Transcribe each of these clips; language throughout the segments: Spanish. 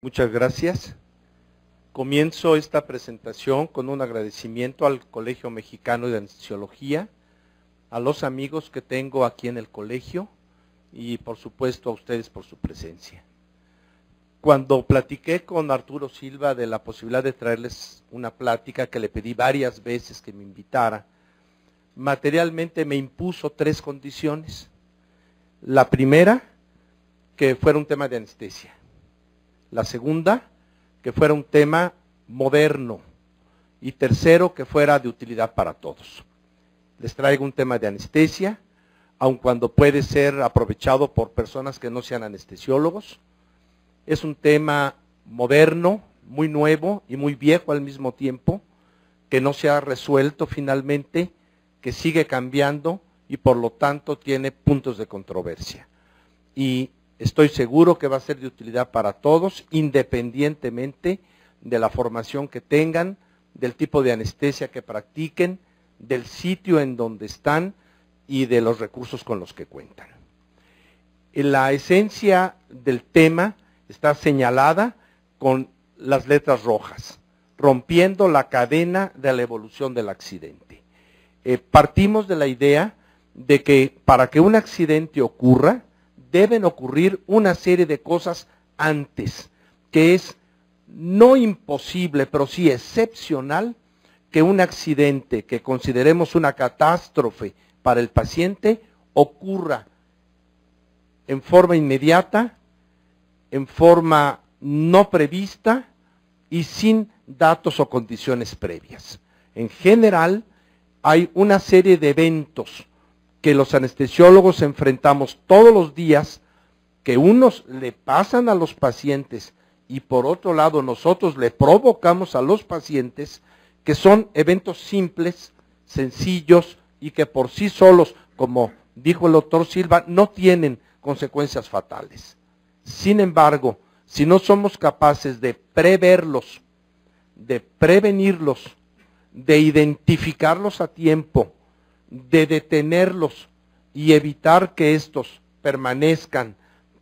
Muchas gracias. Comienzo esta presentación con un agradecimiento al Colegio Mexicano de Anestesiología, a los amigos que tengo aquí en el colegio y por supuesto a ustedes por su presencia. Cuando platiqué con Arturo Silva de la posibilidad de traerles una plática que le pedí varias veces que me invitara, materialmente me impuso 3 condiciones. La primera, que fuera un tema de anestesia. La segunda, que fuera un tema moderno. Y tercero, que fuera de utilidad para todos. Les traigo un tema de anestesia, aun cuando puede ser aprovechado por personas que no sean anestesiólogos. Es un tema moderno, muy nuevo y muy viejo al mismo tiempo, que no se ha resuelto finalmente, que sigue cambiando y por lo tanto tiene puntos de controversia. Y estoy seguro que va a ser de utilidad para todos, independientemente de la formación que tengan, del tipo de anestesia que practiquen, del sitio en donde están y de los recursos con los que cuentan. La esencia del tema está señalada con las letras rojas, rompiendo la cadena de la evolución del accidente. Partimos de la idea de que para que un accidente ocurra, deben ocurrir una serie de cosas antes, que es no imposible, pero sí excepcional, que un accidente que consideremos una catástrofe para el paciente ocurra en forma inmediata, en forma no prevista y sin datos o condiciones previas. En general, hay una serie de eventos que los anestesiólogos enfrentamos todos los días, que unos le pasan a los pacientes y por otro lado nosotros le provocamos a los pacientes, que son eventos simples, sencillos y que por sí solos, como dijo el doctor Silva, no tienen consecuencias fatales. Sin embargo, si no somos capaces de preverlos, de prevenirlos, de identificarlos a tiempo, de detenerlos y evitar que estos permanezcan,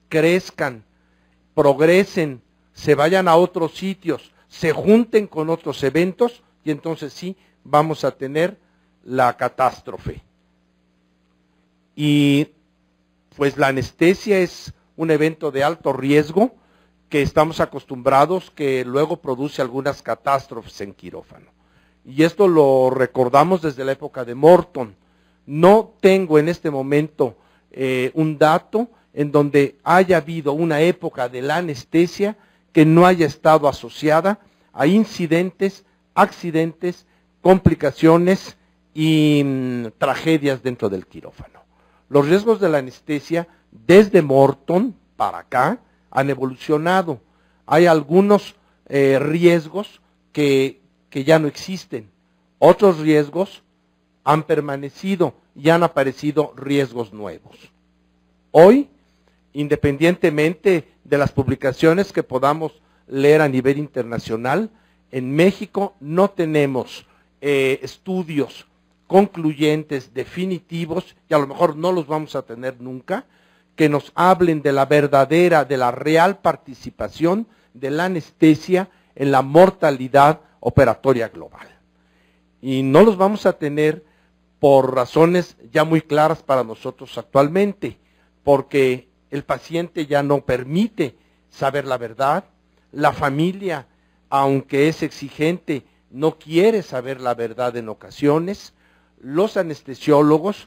crezcan, progresen, se vayan a otros sitios, se junten con otros eventos y entonces sí vamos a tener la catástrofe. Y pues la anestesia es un evento de alto riesgo que estamos acostumbrados, que luego produce algunas catástrofes en quirófano. Y esto lo recordamos desde la época de Morton. No tengo en este momento un dato en donde haya habido una época de la anestesia que no haya estado asociada a incidentes, accidentes, complicaciones y tragedias dentro del quirófano. Los riesgos de la anestesia desde Morton para acá han evolucionado. Hay algunos riesgos que ya no existen. Otros riesgos han permanecido y han aparecido riesgos nuevos. Hoy, independientemente de las publicaciones que podamos leer a nivel internacional, en México no tenemos estudios concluyentes, definitivos, y a lo mejor no los vamos a tener nunca, que nos hablen de la verdadera, de la real participación de la anestesia en la mortalidad operatoria global. Y no los vamos a tener por razones ya muy claras para nosotros actualmente, porque el paciente ya no permite saber la verdad, la familia, aunque es exigente, no quiere saber la verdad en ocasiones, los anestesiólogos,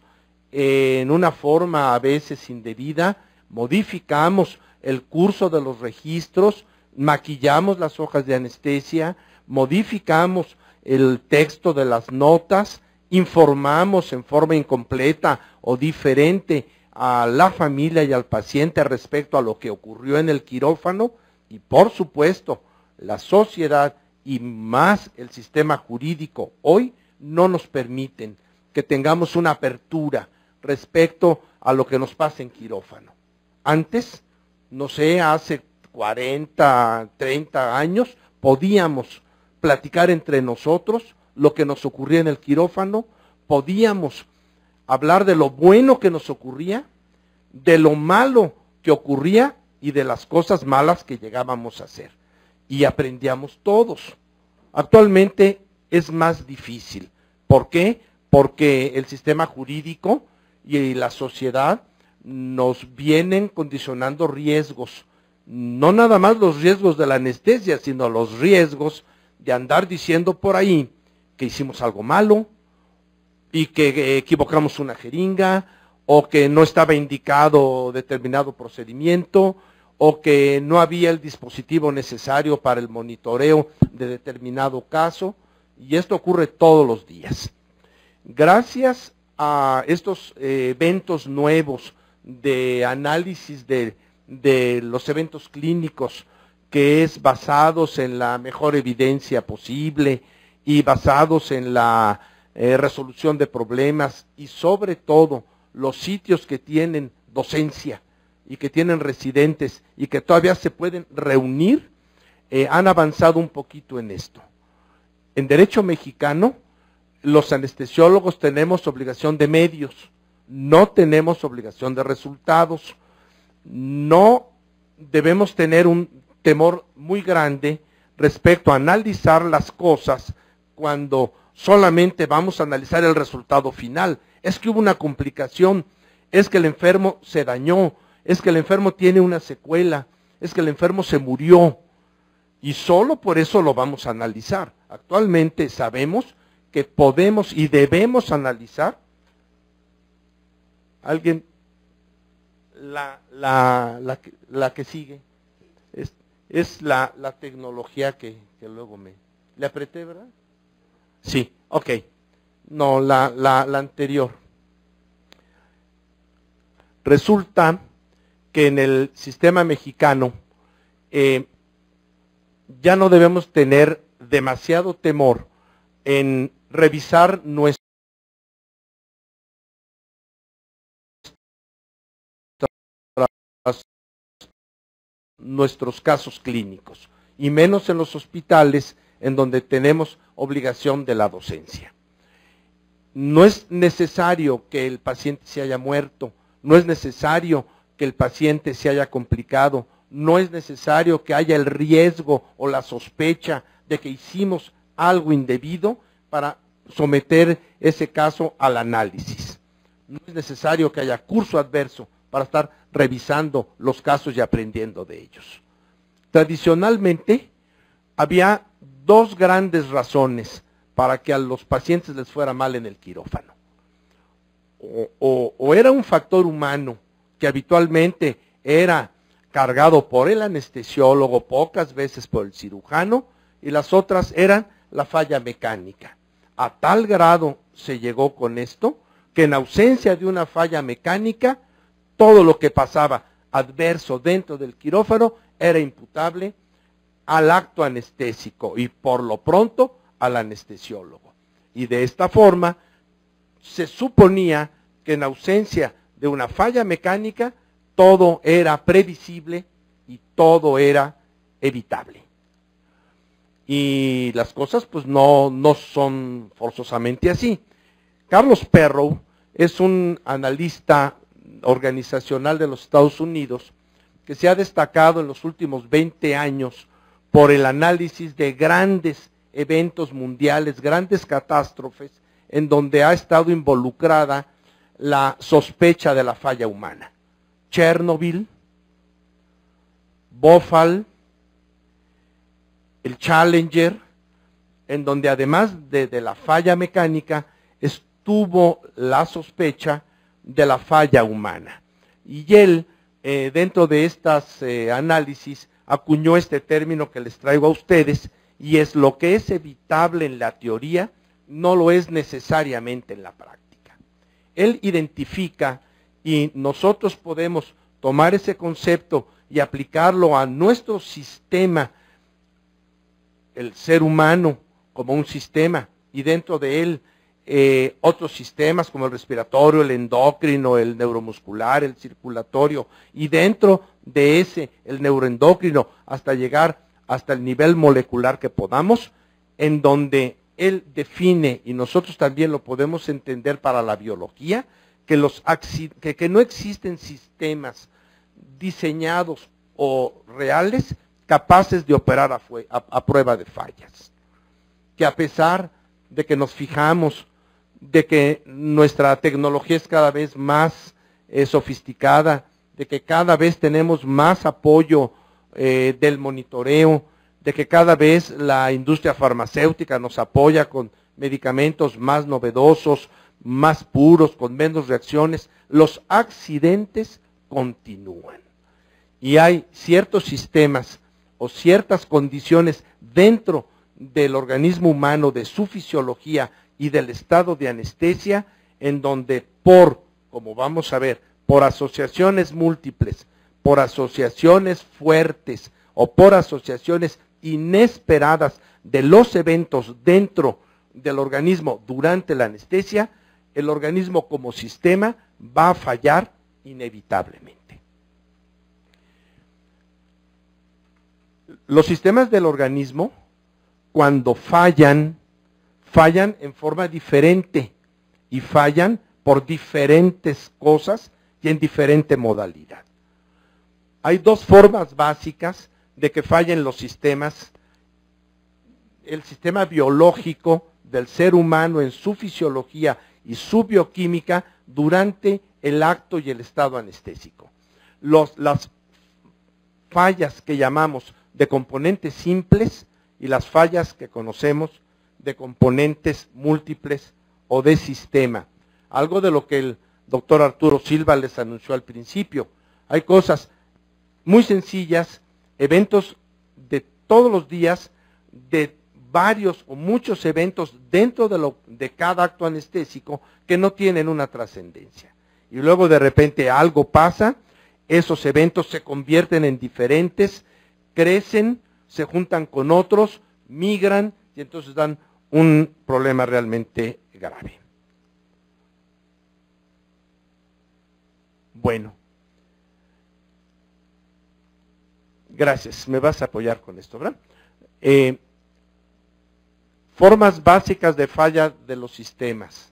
en una forma a veces indebida, modificamos el curso de los registros, maquillamos las hojas de anestesia, modificamos el texto de las notas, informamos en forma incompleta o diferente a la familia y al paciente respecto a lo que ocurrió en el quirófano y por supuesto la sociedad y más el sistema jurídico hoy no nos permiten que tengamos una apertura respecto a lo que nos pasa en quirófano. Antes, no sé, hace 40, 30 años, podíamos platicar entre nosotros lo que nos ocurría en el quirófano, podíamos hablar de lo bueno que nos ocurría, de lo malo que ocurría y de las cosas malas que llegábamos a hacer. y aprendíamos todos. Actualmente es más difícil. ¿Por qué? Porque el sistema jurídico y la sociedad nos vienen condicionando riesgos, no nada más los riesgos de la anestesia, sino los riesgos de andar diciendo por ahí que hicimos algo malo y que equivocamos una jeringa, o que no estaba indicado determinado procedimiento, o que no había el dispositivo necesario para el monitoreo de determinado caso, y esto ocurre todos los días. Gracias a estos eventos nuevos de análisis de los eventos clínicos, que es basados en la mejor evidencia posible y basados en la resolución de problemas, y sobre todo los sitios que tienen docencia y que tienen residentes y que todavía se pueden reunir, han avanzado un poquito en esto. En derecho mexicano, los anestesiólogos tenemos obligación de medios, no tenemos obligación de resultados. No debemos tener un temor muy grande respecto a analizar las cosas cuando solamente vamos a analizar el resultado final. Es que hubo una complicación, es que el enfermo se dañó, es que el enfermo tiene una secuela, es que el enfermo se murió, y solo por eso lo vamos a analizar. Actualmente sabemos que podemos y debemos analizar. ¿Alguien? La que sigue es la tecnología que luego le apreté, ¿verdad? Sí, ok. No, la anterior. Resulta que en el sistema mexicano ya no debemos tener demasiado temor en revisar nuestros casos clínicos, y menos en los hospitales en donde tenemos obligación de la docencia. No es necesario que el paciente se haya muerto, no es necesario que el paciente se haya complicado, no es necesario que haya el riesgo o la sospecha de que hicimos algo indebido para someter ese caso al análisis. No es necesario que haya curso adverso para estar revisando los casos y aprendiendo de ellos. Tradicionalmente había dos grandes razones para que a los pacientes les fuera mal en el quirófano. O era un factor humano que habitualmente era cargado por el anestesiólogo, pocas veces por el cirujano, y las otras eran la falla mecánica. A tal grado se llegó con esto que en ausencia de una falla mecánica, todo lo que pasaba adverso dentro del quirófano era imputable al acto anestésico y por lo pronto al anestesiólogo. Y de esta forma se suponía que en ausencia de una falla mecánica todo era previsible y todo era evitable. Y las cosas pues no son forzosamente así. Carlos Perrow es un analista organizacional de los Estados Unidos que se ha destacado en los últimos 20 años por el análisis de grandes eventos mundiales, grandes catástrofes, en donde ha estado involucrada la sospecha de la falla humana. Chernobyl, Bhopal, el Challenger, en donde además de la falla mecánica, estuvo la sospecha de la falla humana. Y él, dentro de estas análisis, acuñó este término que les traigo a ustedes, y es: lo que es evitable en la teoría, no lo es necesariamente en la práctica. Él identifica, y nosotros podemos tomar ese concepto y aplicarlo a nuestro sistema, el ser humano como un sistema, y dentro de él otros sistemas como el respiratorio, el endocrino, el neuromuscular, el circulatorio, y dentro de ese, el neuroendocrino, hasta llegar hasta el nivel molecular que podamos, en donde él define, y nosotros también lo podemos entender para la biología, que no existen sistemas diseñados o reales capaces de operar a prueba de fallas. Que a pesar de que nos fijamos, de que nuestra tecnología es cada vez más sofisticada, de que cada vez tenemos más apoyo del monitoreo, de que cada vez la industria farmacéutica nos apoya con medicamentos más novedosos, más puros, con menos reacciones, los accidentes continúan. Y hay ciertos sistemas o ciertas condiciones dentro del organismo humano, de su fisiología y del estado de anestesia, en donde como vamos a ver, por asociaciones múltiples, por asociaciones fuertes o por asociaciones inesperadas de los eventos dentro del organismo durante la anestesia, el organismo como sistema va a fallar inevitablemente. Los sistemas del organismo, cuando fallan en forma diferente y fallan por diferentes cosas y en diferente modalidad. Hay dos formas básicas de que fallen los sistemas. El sistema biológico del ser humano en su fisiología y su bioquímica durante el acto y el estado anestésico. Las fallas que llamamos de componentes simples y las fallas que conocemos de componentes múltiples o de sistema. Algo de lo que el doctor Arturo Silva les anunció al principio. Hay cosas muy sencillas, eventos de todos los días, de varios o muchos eventos dentro de cada acto anestésico que no tienen una trascendencia. Y luego de repente algo pasa, esos eventos se convierten en diferentes, crecen, se juntan con otros, migran y entonces dan un problema realmente grave. Bueno, gracias, me vas a apoyar con esto, ¿verdad? Formas básicas de falla de los sistemas,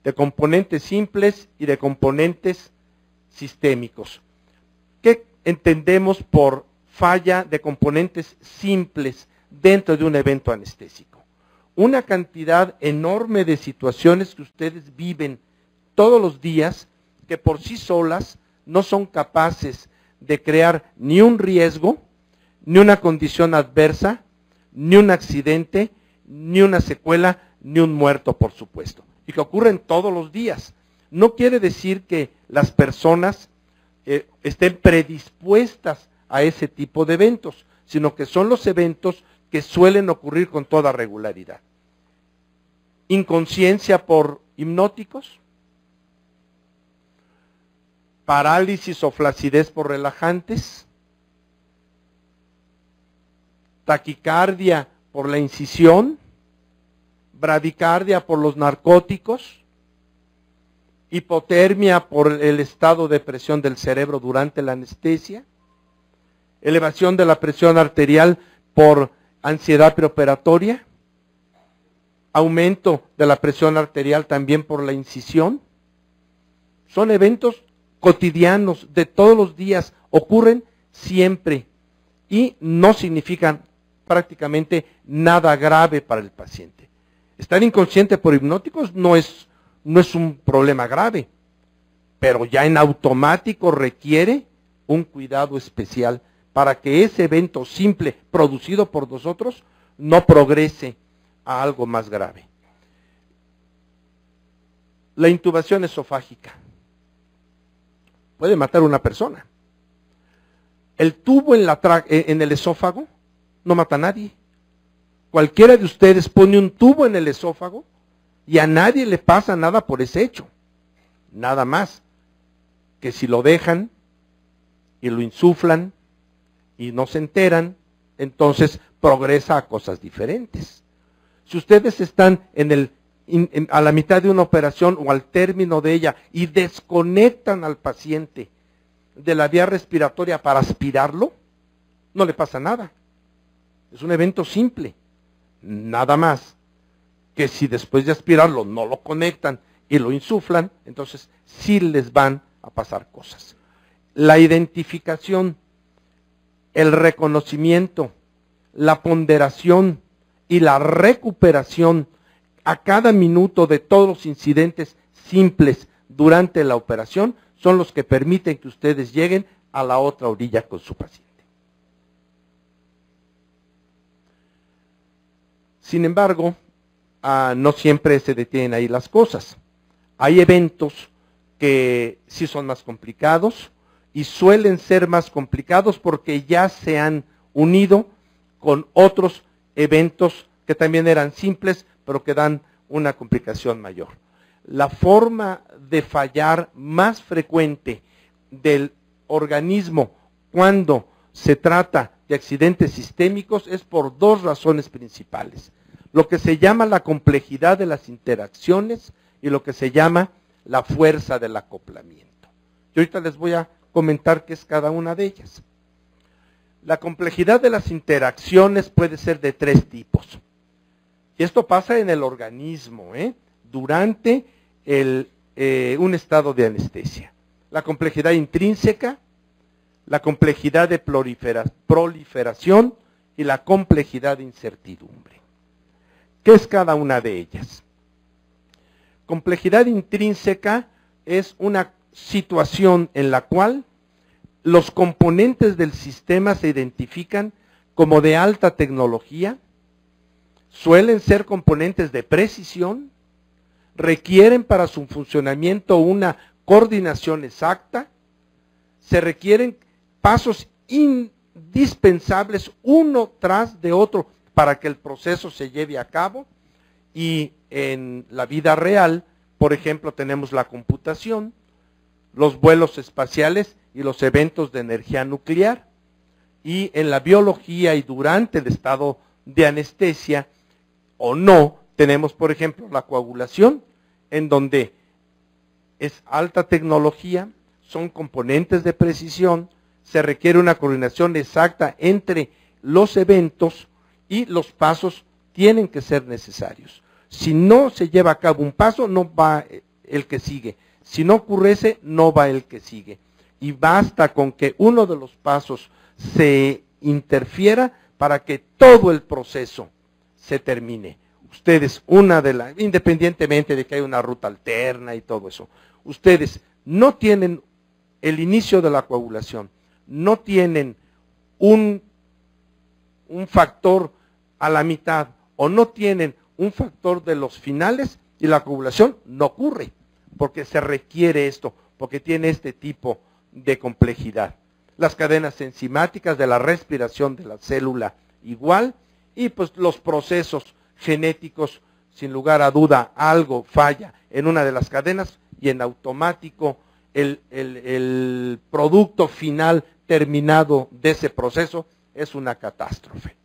de componentes simples y de componentes sistémicos. ¿Qué entendemos por falla de componentes simples dentro de un evento anestésico? Una cantidad enorme de situaciones que ustedes viven todos los días que por sí solas no son capaces de crear ni un riesgo, ni una condición adversa, ni un accidente, ni una secuela, ni un muerto, por supuesto. Y que ocurren todos los días. No quiere decir que las personas estén predispuestas a ese tipo de eventos, sino que son los eventos que suelen ocurrir con toda regularidad. Inconsciencia por hipnóticos, parálisis o flacidez por relajantes, taquicardia por la incisión, bradicardia por los narcóticos, hipotermia por el estado de presión del cerebro durante la anestesia, elevación de la presión arterial por ansiedad preoperatoria, aumento de la presión arterial también por la incisión. Son eventos cotidianos de todos los días, ocurren siempre y no significan prácticamente nada grave para el paciente. Estar inconsciente por hipnóticos no es un problema grave, pero ya en automático requiere un cuidado especial para que ese evento simple producido por nosotros no progrese a algo más grave. La intubación esofágica puede matar a una persona. El tubo en el esófago no mata a nadie. Cualquiera de ustedes pone un tubo en el esófago y a nadie le pasa nada por ese hecho. Nada más que si lo dejan y lo insuflan y no se enteran, entonces progresa a cosas diferentes. Si ustedes están a la mitad de una operación o al término de ella y desconectan al paciente de la vía respiratoria para aspirarlo, no le pasa nada. Es un evento simple. Nada más que si después de aspirarlo no lo conectan y lo insuflan, entonces sí les van a pasar cosas. La identificación el reconocimiento, la ponderación y la recuperación a cada minuto de todos los incidentes simples durante la operación son los que permiten que ustedes lleguen a la otra orilla con su paciente. Sin embargo, no siempre se detienen ahí las cosas. Hay eventos que sí son más complicados y suelen ser más complicados porque ya se han unido con otros eventos que también eran simples, pero que dan una complicación mayor. La forma de fallar más frecuente del organismo cuando se trata de accidentes sistémicos es por dos razones principales. Lo que se llama la complejidad de las interacciones y lo que se llama la fuerza del acoplamiento. Y ahorita les voy a comentar qué es cada una de ellas. La complejidad de las interacciones puede ser de tres tipos. Y esto pasa en el organismo, durante un estado de anestesia. La complejidad intrínseca, la complejidad de proliferación y la complejidad de incertidumbre. ¿Qué es cada una de ellas? Complejidad intrínseca es una situación en la cual los componentes del sistema se identifican como de alta tecnología, suelen ser componentes de precisión, requieren para su funcionamiento una coordinación exacta, se requieren pasos indispensables uno tras de otro para que el proceso se lleve a cabo, y en la vida real, por ejemplo, tenemos la computación, los vuelos espaciales y los eventos de energía nuclear, y en la biología y durante el estado de anestesia o no, tenemos por ejemplo la coagulación, en donde es alta tecnología, son componentes de precisión, se requiere una coordinación exacta entre los eventos y los pasos tienen que ser necesarios. Si no se lleva a cabo un paso, no va el que sigue. Si no ocurre ese, no va el que sigue. Y basta con que uno de los pasos se interfiera para que todo el proceso se termine. Ustedes, independientemente de que haya una ruta alterna y todo eso, ustedes no tienen el inicio de la coagulación, no tienen un factor a la mitad o no tienen un factor de los finales y la coagulación no ocurre, porque se requiere esto, porque tiene este tipo de complejidad. Las cadenas enzimáticas de la respiración de la célula igual, y pues los procesos genéticos, sin lugar a duda, algo falla en una de las cadenas y en automático el producto final terminado de ese proceso es una catástrofe.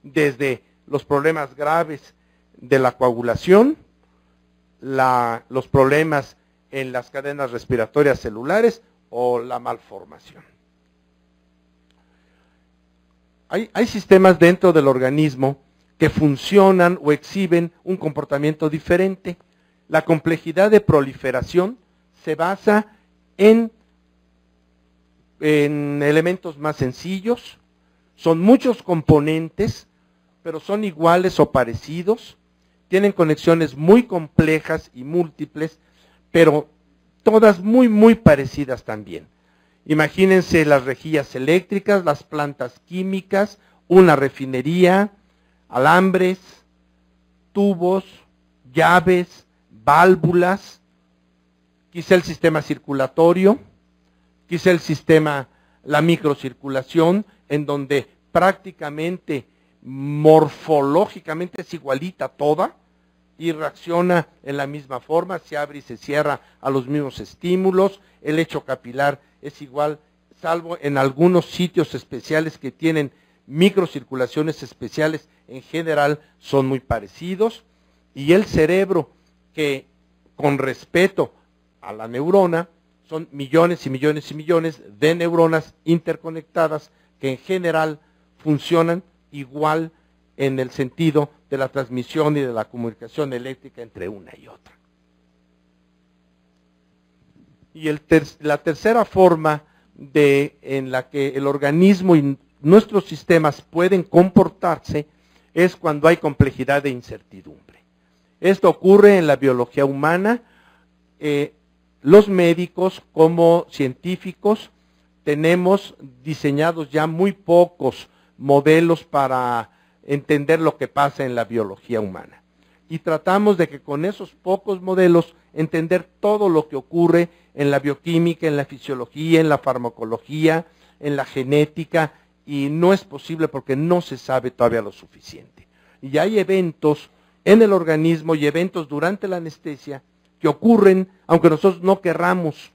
Desde los problemas graves de la coagulación, los problemas en las cadenas respiratorias celulares o la malformación. Hay sistemas dentro del organismo que funcionan o exhiben un comportamiento diferente. La complejidad de proliferación se basa en elementos más sencillos, son muchos componentes, pero son iguales o parecidos, tienen conexiones muy complejas y múltiples, pero todas muy parecidas también. Imagínense las rejillas eléctricas, las plantas químicas, una refinería, alambres, tubos, llaves, válvulas, quizá el sistema circulatorio, quizá el sistema, la microcirculación, en donde prácticamente morfológicamente es igualita toda y reacciona en la misma forma, se abre y se cierra a los mismos estímulos, el lecho capilar es igual, salvo en algunos sitios especiales que tienen microcirculaciones especiales, en general son muy parecidos, y el cerebro, que con respeto a la neurona, son millones y millones y millones de neuronas interconectadas que en general funcionan igual en el sentido de la transmisión y de la comunicación eléctrica entre una y otra. Y la tercera forma en la que el organismo nuestros sistemas pueden comportarse es cuando hay complejidad e incertidumbre. Esto ocurre en la biología humana. Los médicos como científicos tenemos diseñados ya muy pocos modelos para entender lo que pasa en la biología humana. Y tratamos de que con esos pocos modelos entender todo lo que ocurre en la bioquímica, en la fisiología, en la farmacología, en la genética, y no es posible porque no se sabe todavía lo suficiente. Y hay eventos en el organismo y eventos durante la anestesia que ocurren aunque nosotros no querramos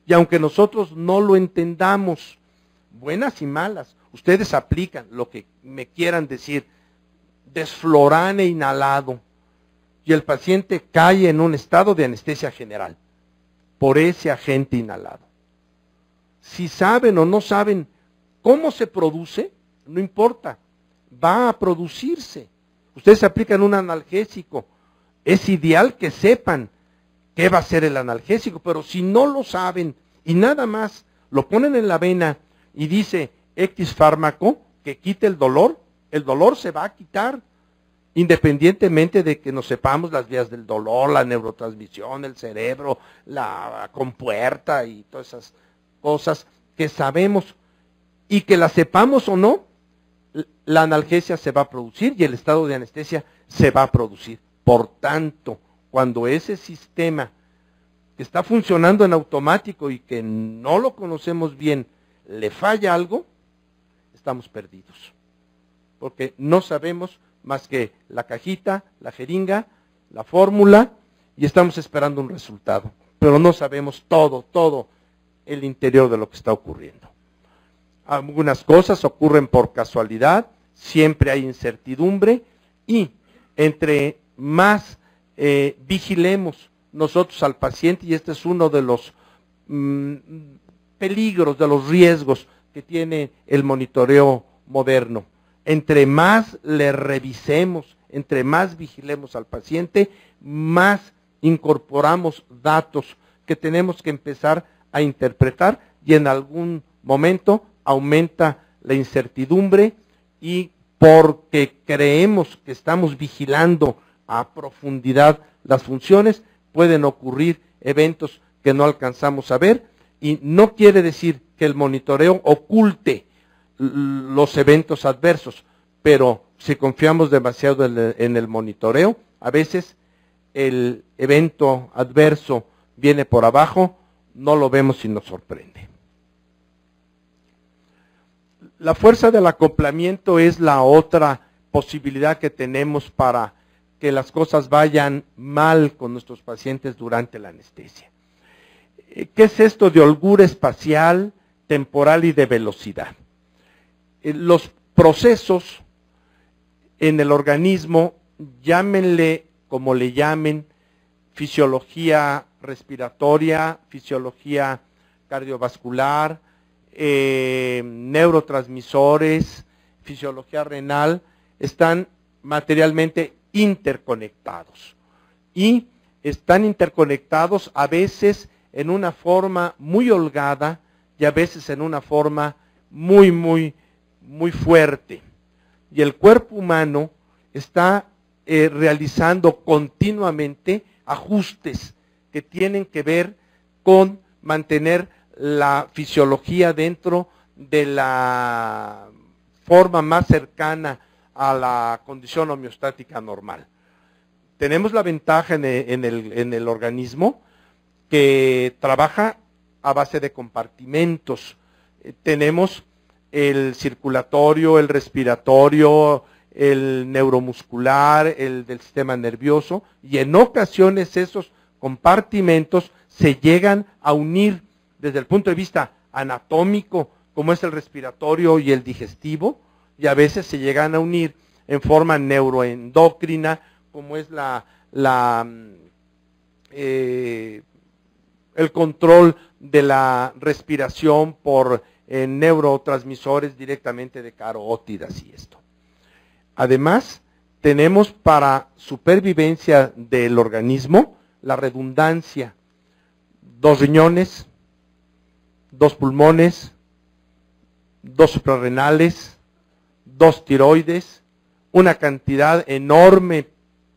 y aunque nosotros no lo entendamos, buenas y malas. Ustedes aplican lo que me quieran decir, desflorane inhalado, y el paciente cae en un estado de anestesia general por ese agente inhalado. Si saben o no saben cómo se produce, no importa, va a producirse. Ustedes aplican un analgésico, es ideal que sepan qué va a ser el analgésico, pero si no lo saben y nada más lo ponen en la vena y dice X fármaco que quite el dolor se va a quitar, independientemente de que no sepamos las vías del dolor, la neurotransmisión, el cerebro, la compuerta y todas esas cosas que sabemos, y que las sepamos o no, la analgesia se va a producir y el estado de anestesia se va a producir. Por tanto, cuando ese sistema que está funcionando en automático y que no lo conocemos bien, le falla algo, estamos perdidos. Porque no sabemos más que la cajita, la jeringa, la fórmula, y estamos esperando un resultado. Pero no sabemos todo el interior de lo que está ocurriendo. Algunas cosas ocurren por casualidad, siempre hay incertidumbre, y entre más vigilemos nosotros al paciente, y este es uno de los peligros, de los riesgos que tiene el monitoreo moderno. Entre más le revisemos, entre más vigilemos al paciente, más incorporamos datos que tenemos que empezar a interpretar, y en algún momento aumenta la incertidumbre, y porque creemos que estamos vigilando a profundidad las funciones, pueden ocurrir eventos que no alcanzamos a ver, y no quiere decir que el monitoreo oculte los eventos adversos, pero si confiamos demasiado en el monitoreo, a veces el evento adverso viene por abajo, no lo vemos y nos sorprende. La fuerza del acoplamiento es la otra posibilidad que tenemos para que las cosas vayan mal con nuestros pacientes durante la anestesia. ¿Qué es esto de holgura espacial, temporal y de velocidad? Los procesos en el organismo, llámenle como le llamen, fisiología respiratoria, fisiología cardiovascular, neurotransmisores, fisiología renal, están materialmente interconectados. Y están interconectados a veces en una forma muy holgada y a veces en una forma muy fuerte. Y el cuerpo humano está realizando continuamente ajustes que tienen que ver con mantener la fisiología dentro de la forma más cercana a la condición homeostática normal. Tenemos la ventaja en el organismo que trabaja a base de compartimentos. Tenemos el circulatorio, el respiratorio, el neuromuscular, el del sistema nervioso, y en ocasiones esos compartimentos se llegan a unir desde el punto de vista anatómico, como es el respiratorio y el digestivo, y a veces se llegan a unir en forma neuroendocrina, como es el control de la respiración por neurotransmisores directamente de carótidas y esto. Además, tenemos para supervivencia del organismo la redundancia: 2 riñones, 2 pulmones, 2 suprarrenales, 2 tiroides, una cantidad enorme,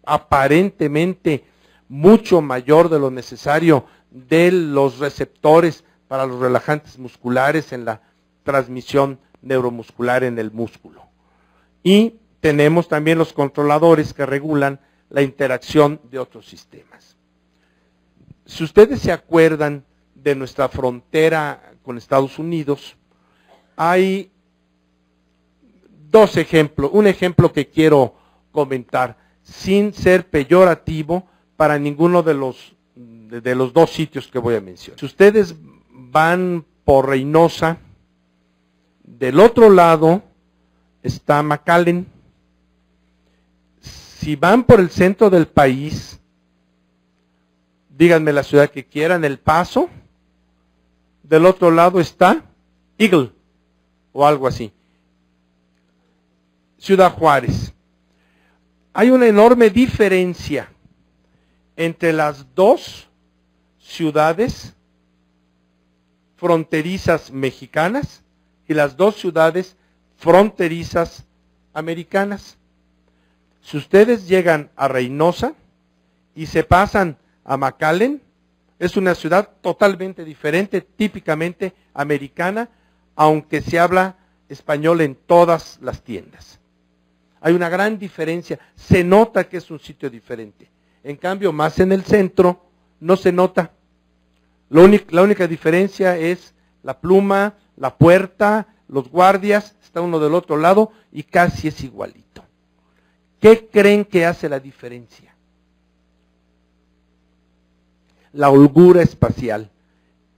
aparentemente mucho mayor de lo necesario de los receptores para los relajantes musculares en la transmisión neuromuscular en el músculo. Y tenemos también los controladores que regulan la interacción de otros sistemas. Si ustedes se acuerdan de nuestra frontera con Estados Unidos, hay 2 ejemplos. Un ejemplo que quiero comentar, sin ser peyorativo para ninguno de los 2 sitios que voy a mencionar. Si ustedes van por Reynosa, del otro lado está McAllen. Si van por el centro del país, díganme la ciudad que quieran, El Paso, del otro lado está Eagle, o algo así. Ciudad Juárez. Hay una enorme diferencia entre las 2 ciudades fronterizas mexicanas y las 2 ciudades fronterizas americanas. Si ustedes llegan a Reynosa y se pasan a McAllen, es una ciudad totalmente diferente, típicamente americana, aunque se habla español en todas las tiendas. Hay una gran diferencia, se nota que es un sitio diferente. En cambio, más en el centro, no se nota. La única diferencia es la pluma, la puerta, los guardias, está uno del otro lado y casi es igualito. ¿Qué creen que hace la diferencia? La holgura espacial.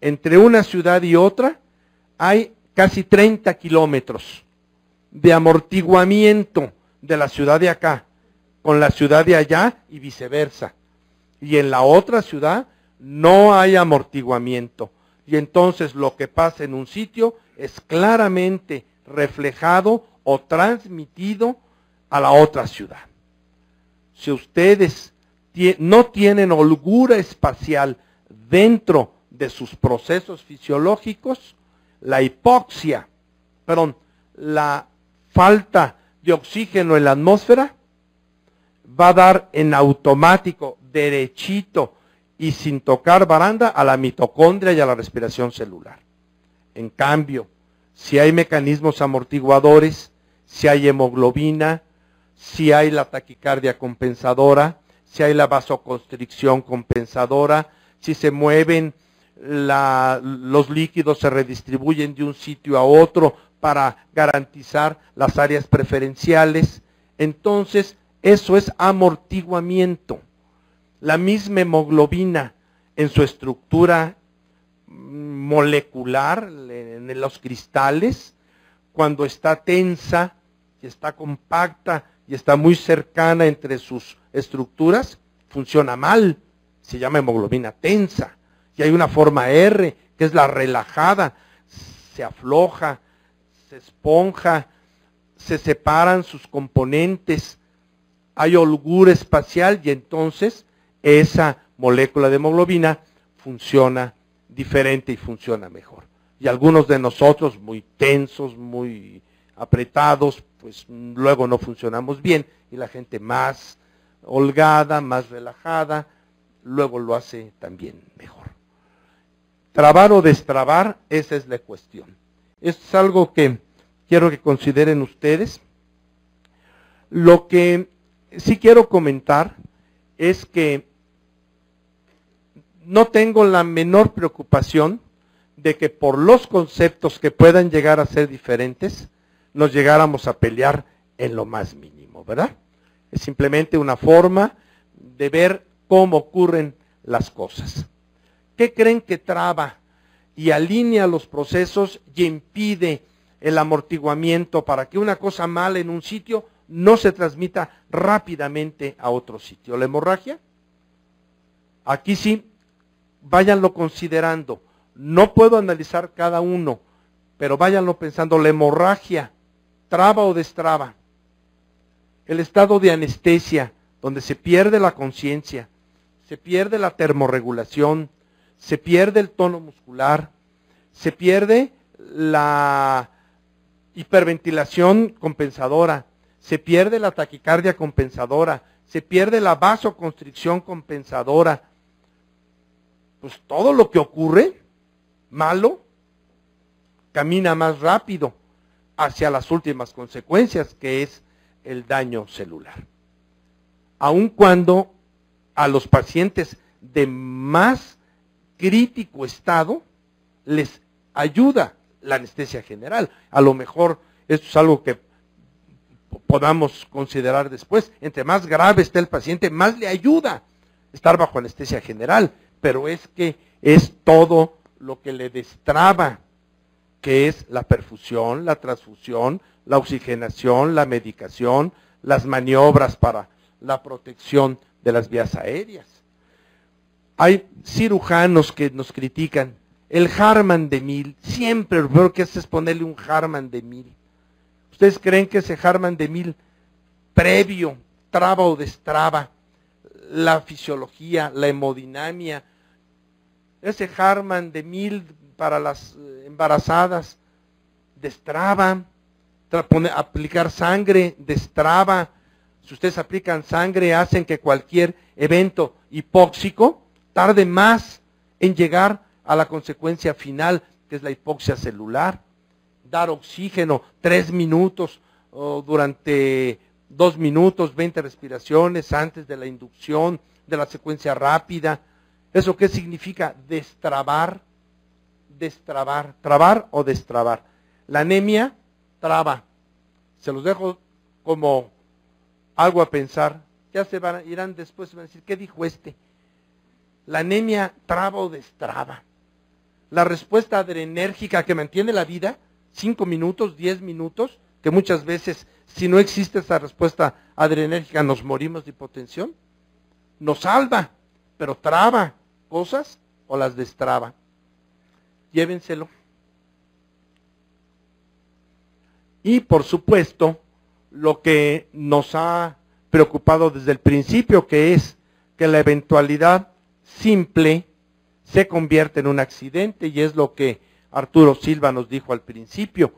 Entre una ciudad y otra hay casi 30 kilómetros de amortiguamiento de la ciudad de acá con la ciudad de allá y viceversa. Y en la otra ciudad no hay amortiguamiento. Y entonces lo que pasa en un sitio es claramente reflejado o transmitido a la otra ciudad. Si ustedes no tienen holgura espacial dentro de sus procesos fisiológicos, la hipoxia, la falta de oxígeno en la atmósfera va a dar en automático, derechito y sin tocar baranda a la mitocondria y a la respiración celular. En cambio, si hay mecanismos amortiguadores, si hay hemoglobina, si hay la taquicardia compensadora, si hay la vasoconstricción compensadora, si se mueven los líquidos, se redistribuyen de un sitio a otro para garantizar las áreas preferenciales, entonces eso es amortiguamiento. La misma hemoglobina en su estructura molecular, en los cristales, cuando está tensa y está compacta y está muy cercana entre sus estructuras, funciona mal, se llama hemoglobina tensa. Y hay una forma R, que es la relajada, se afloja, se esponja, se separan sus componentes, hay holgura espacial y entonces esa molécula de hemoglobina funciona diferente y funciona mejor. Y algunos de nosotros muy tensos, muy apretados, pues luego no funcionamos bien y la gente más holgada, más relajada, luego lo hace también mejor. Trabar o destrabar, esa es la cuestión. Esto es algo que quiero que consideren ustedes. Lo que sí quiero comentar es que no tengo la menor preocupación de que por los conceptos que puedan llegar a ser diferentes, nos llegáramos a pelear en lo más mínimo, ¿verdad? Es simplemente una forma de ver cómo ocurren las cosas. ¿Qué creen que traba y alinea los procesos y impide el amortiguamiento para que una cosa mala en un sitio no se transmita rápidamente a otro sitio? ¿La hemorragia? Aquí sí, váyanlo considerando. No puedo analizar cada uno, pero váyanlo pensando. La hemorragia, ¿traba o destraba? El estado de anestesia, donde se pierde la conciencia, se pierde la termorregulación, se pierde el tono muscular, se pierde la hiperventilación compensadora, se pierde la taquicardia compensadora, se pierde la vasoconstricción compensadora. Pues todo lo que ocurre, malo, camina más rápido hacia las últimas consecuencias, que es el daño celular. Aun cuando a los pacientes de más crítico estado les ayuda la anestesia general. A lo mejor esto es algo que podamos considerar después. Entre más grave esté el paciente, más le ayuda estar bajo anestesia general. Pero es que es todo lo que le destraba, que es la perfusión, la transfusión, la oxigenación, la medicación, las maniobras para la protección de las vías aéreas. Hay cirujanos que nos critican. El Harman de 1000, siempre lo primero que hace es ponerle un Harman de 1000. ¿Ustedes creen que ese Harman de 1000 previo traba o destraba la fisiología, la hemodinamia? Ese Harman de 1000 para las embarazadas destraba, aplicar sangre destraba. Si ustedes aplican sangre, hacen que cualquier evento hipóxico tarde más en llegar a la consecuencia final, que es la hipoxia celular. Dar oxígeno 3 minutos o durante 2 minutos, 20 respiraciones antes de la inducción, de la secuencia rápida. ¿Eso qué significa? Destrabar, destrabar, trabar o destrabar. La anemia traba. Se los dejo como algo a pensar. Ya irán después y van a decir, ¿qué dijo este? La anemia traba o destraba. La respuesta adrenérgica que mantiene la vida, 5 minutos, 10 minutos, que muchas veces, si no existe esa respuesta adrenérgica, nos morimos de hipotensión. Nos salva, pero traba cosas o las destraba. Llévenselo. Y por supuesto, lo que nos ha preocupado desde el principio, que es que la eventualidad simple se convierte en un accidente, y es lo que Arturo Silva nos dijo al principio,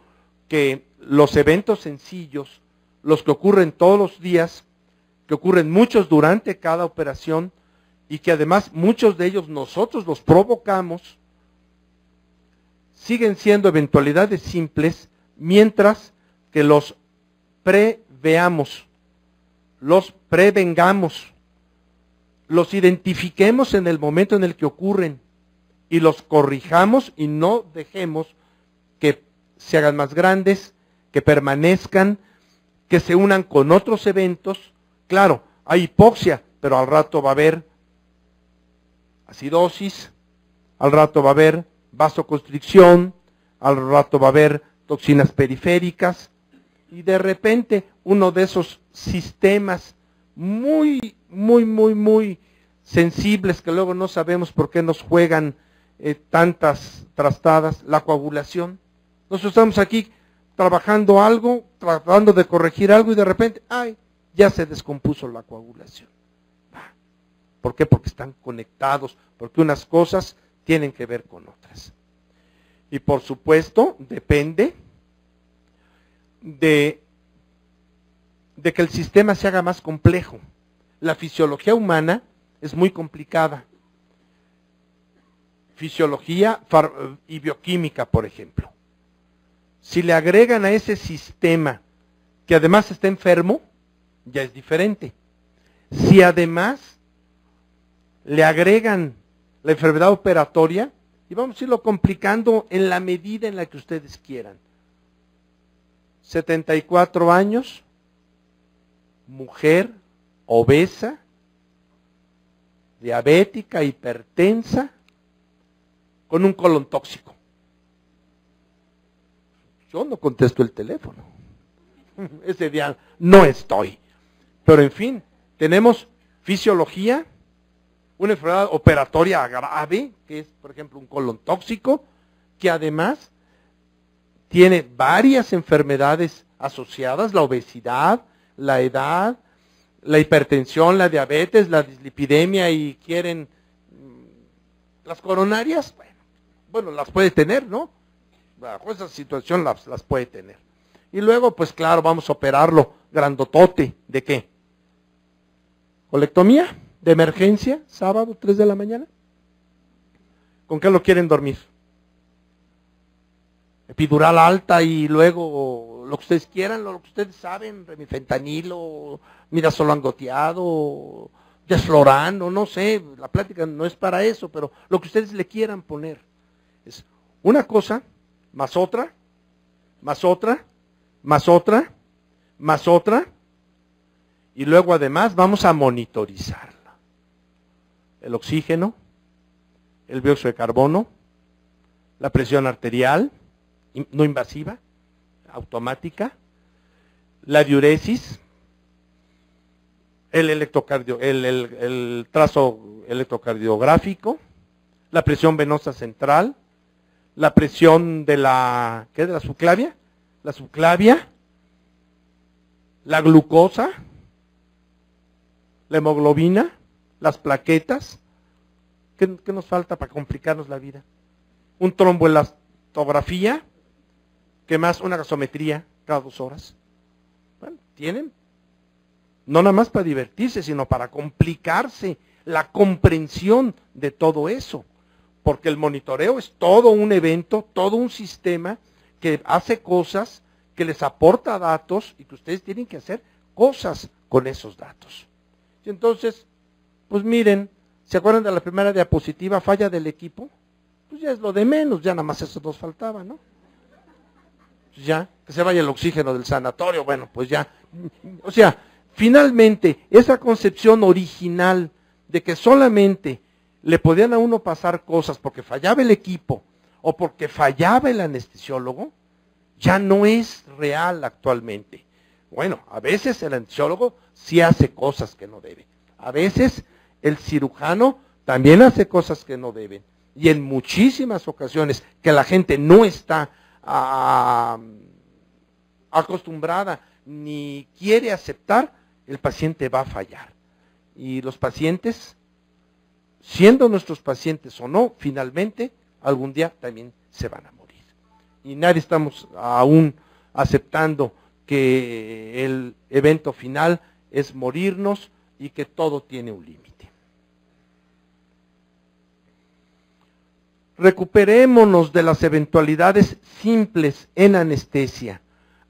que los eventos sencillos, los que ocurren todos los días, que ocurren muchos durante cada operación, y que además muchos de ellos nosotros los provocamos, siguen siendo eventualidades simples, mientras que los preveamos, los prevengamos, los identifiquemos en el momento en el que ocurren y los corrijamos y no dejemos que se hagan más grandes, que permanezcan, que se unan con otros eventos. Claro, hay hipoxia, pero al rato va a haber acidosis, al rato va a haber vasoconstricción, al rato va a haber toxinas periféricas, y de repente uno de esos sistemas muy sensibles, que luego no sabemos por qué nos juegan tantas trastadas, la coagulación. Nosotros estamos aquí trabajando algo, tratando de corregir algo, y de repente, ¡ay!, ya se descompuso la coagulación. ¿Por qué? Porque están conectados, porque unas cosas tienen que ver con otras. Y por supuesto, depende de que el sistema se haga más complejo. La fisiología humana es muy complicada. Fisiología y bioquímica, por ejemplo. Si le agregan a ese sistema que además está enfermo, ya es diferente. Si además le agregan la enfermedad operatoria, y vamos a irlo complicando en la medida en la que ustedes quieran. 74 años, mujer, obesa, diabética, hipertensa, con un colon tóxico. Yo no contesto el teléfono. Ese día no estoy. Pero en fin, tenemos fisiología, una enfermedad operatoria grave, que es, por ejemplo, un colon tóxico, que además tiene varias enfermedades asociadas, la obesidad, la edad, la hipertensión, la diabetes, la dislipidemia, y quieren las coronarias, bueno, las puede tener, ¿no? Bajo esa situación las puede tener. Y luego, pues claro, vamos a operarlo grandotote. ¿De qué? Colectomía de emergencia, sábado, 3 de la mañana. ¿Con qué lo quieren dormir? Epidural alta y luego lo que ustedes quieran, lo que ustedes saben, remifentanilo, midazolam goteado, desflorano, no sé, la plática no es para eso, pero lo que ustedes le quieran poner. Es una cosa, más otra, más otra, más otra, más otra, y luego además vamos a monitorizarla. El oxígeno, el dióxido de carbono, la presión arterial, no invasiva, automática, la diuresis, el trazo electrocardiográfico, la presión venosa central, la presión de la, ¿qué? De la subclavia, la glucosa, la hemoglobina, las plaquetas. ¿Qué nos falta para complicarnos la vida? Un tromboelastografía, ¿qué más? Una gasometría cada 2 horas. Bueno, tienen, no nada más para divertirse, sino para complicarse la comprensión de todo eso. Porque el monitoreo es todo un evento, todo un sistema que hace cosas, que les aporta datos y que ustedes tienen que hacer cosas con esos datos. Y entonces, pues miren, ¿se acuerdan de la primera diapositiva, falla del equipo? Pues ya es lo de menos, ya nada más esos 2 faltaban, ¿no? Pues ya, que se vaya el oxígeno del sanatorio, bueno, pues ya. O sea, finalmente, esa concepción original de que solamente le podían a uno pasar cosas porque fallaba el equipo o porque fallaba el anestesiólogo, ya no es real actualmente. Bueno, a veces el anestesiólogo sí hace cosas que no debe. A veces el cirujano también hace cosas que no deben. Y en muchísimas ocasiones que la gente no está acostumbrada ni quiere aceptar, el paciente va a fallar. Y los pacientes, siendo nuestros pacientes o no, finalmente, algún día también se van a morir. Y nadie estamos aún aceptando que el evento final es morirnos y que todo tiene un límite. Recuperémonos de las eventualidades simples en anestesia,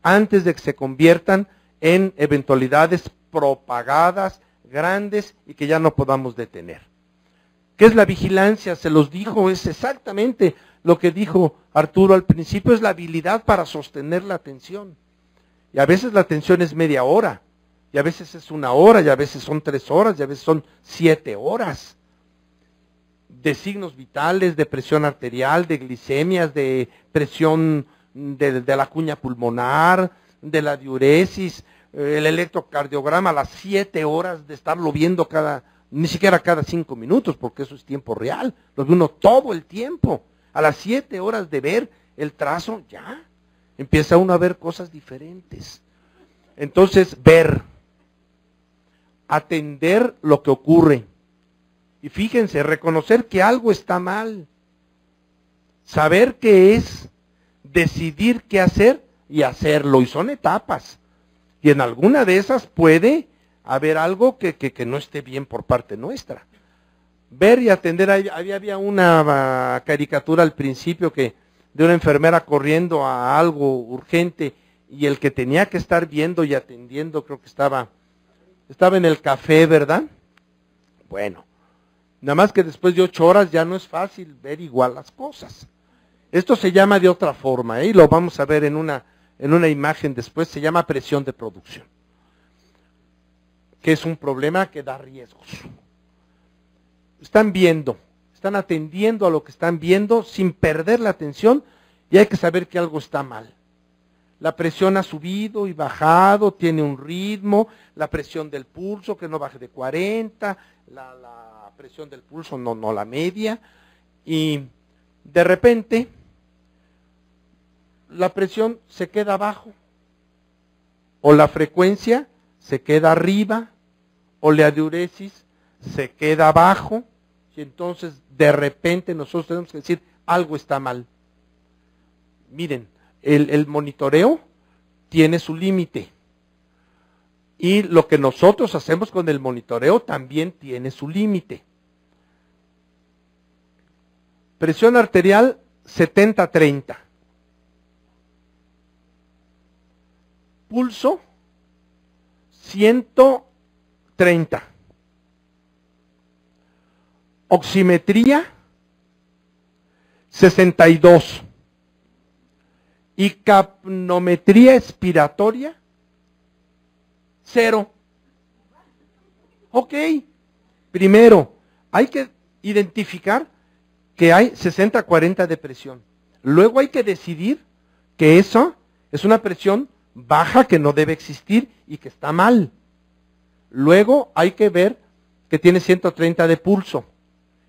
antes de que se conviertan en eventualidades propagadas, grandes y que ya no podamos detener. ¿Qué es la vigilancia? Se los dijo, es exactamente lo que dijo Arturo al principio, es la habilidad para sostener la atención. Y a veces la atención es media hora, y a veces es 1 hora, y a veces son 3 horas, y a veces son 7 horas. De signos vitales, de presión arterial, de glicemias, de presión de la cuña pulmonar, de la diuresis, el electrocardiograma a las 7 horas de estarlo viendo ni siquiera cada 5 minutos, porque eso es tiempo real, lo ve uno todo el tiempo. A las 7 horas de ver el trazo, ya empieza uno a ver cosas diferentes. Entonces, ver, atender lo que ocurre. Y fíjense, reconocer que algo está mal, saber qué es, decidir qué hacer y hacerlo. Y son etapas. Y en alguna de esas puede haber algo que no esté bien por parte nuestra. Ver y atender, había una caricatura al principio de una enfermera corriendo a algo urgente y el que tenía que estar viendo y atendiendo, creo que estaba en el café, ¿verdad? Bueno. Nada más que después de 8 horas ya no es fácil ver igual las cosas. Esto se llama de otra forma, y lo vamos a ver en una imagen después, se llama presión de producción, que es un problema que da riesgos. Están viendo, están atendiendo a lo que están viendo sin perder la atención y hay que saber que algo está mal. La presión ha subido y bajado, tiene un ritmo, la presión del pulso que no baje de 40, la presión del pulso no la media, y de repente la presión se queda abajo, o la frecuencia se queda arriba, o la diuresis se queda abajo, y entonces de repente nosotros tenemos que decir, algo está mal. Miren, el monitoreo tiene su límite. Y lo que nosotros hacemos con el monitoreo también tiene su límite. Presión arterial 70-30. Pulso 130. Oximetría 62. Y capnometría expiratoria 0. Ok. Primero, hay que identificar que hay 60-40 de presión. Luego hay que decidir que eso es una presión baja que no debe existir y que está mal. Luego hay que ver que tiene 130 de pulso.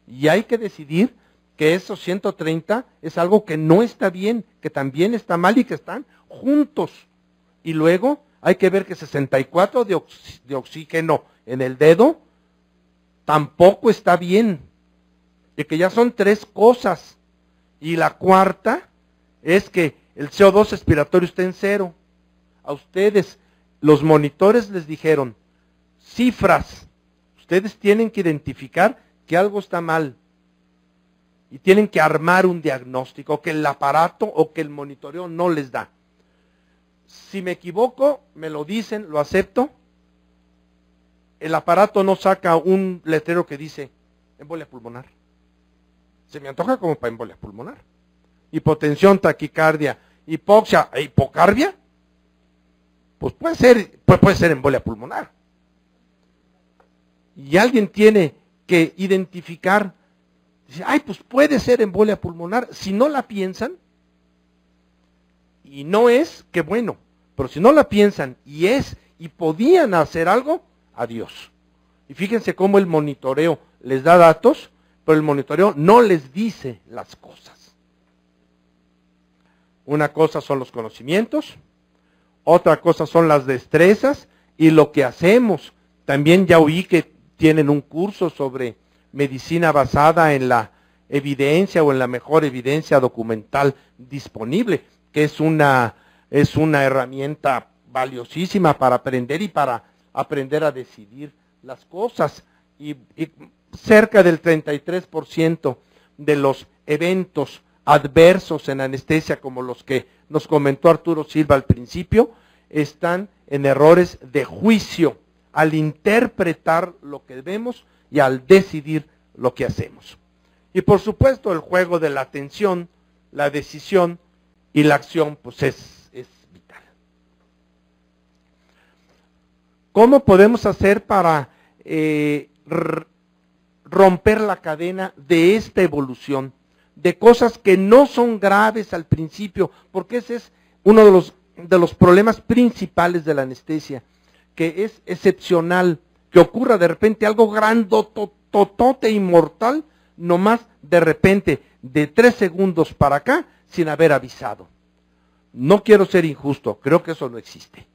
Y hay que decidir que esos 130 es algo que no está bien, que también está mal y que están juntos. Y luego hay que ver que 64 de oxígeno en el dedo tampoco está bien. Y que ya son 3 cosas. Y la cuarta es que el CO2 expiratorio está en 0. A ustedes, los monitores les dijeron cifras. Ustedes tienen que identificar que algo está mal. Y tienen que armar un diagnóstico que el aparato o que el monitoreo no les da. Si me equivoco, me lo dicen, lo acepto. El aparato no saca un letrero que dice embolia pulmonar. Se me antoja como para embolia pulmonar. Hipotensión, taquicardia, hipoxia e hipocarbia. Pues puede ser embolia pulmonar. Y alguien tiene que identificar, dice, ay, pues puede ser embolia pulmonar. Si no la piensan, y no es, qué bueno, pero si no la piensan y es, y podían hacer algo, adiós. Y fíjense cómo el monitoreo les da datos, pero el monitoreo no les dice las cosas. Una cosa son los conocimientos, otra cosa son las destrezas y lo que hacemos. También ya oí que tienen un curso sobre medicina basada en la evidencia o en la mejor evidencia documental disponible, que es una herramienta valiosísima para aprender y para aprender a decidir las cosas. Y cerca del 33% de los eventos adversos en anestesia, como los que nos comentó Arturo Silva al principio, están en errores de juicio al interpretar lo que vemos y al decidir lo que hacemos. Y por supuesto el juego de la atención, la decisión y la acción pues es vital. ¿Cómo podemos hacer para romper la cadena de esta evolución? De cosas que no son graves al principio, porque ese es uno de los problemas principales de la anestesia, que es excepcional, que ocurra de repente algo grandototote inmortal, nomás de repente, de 3 segundos para acá, sin haber avisado. No quiero ser injusto, creo que eso no existe.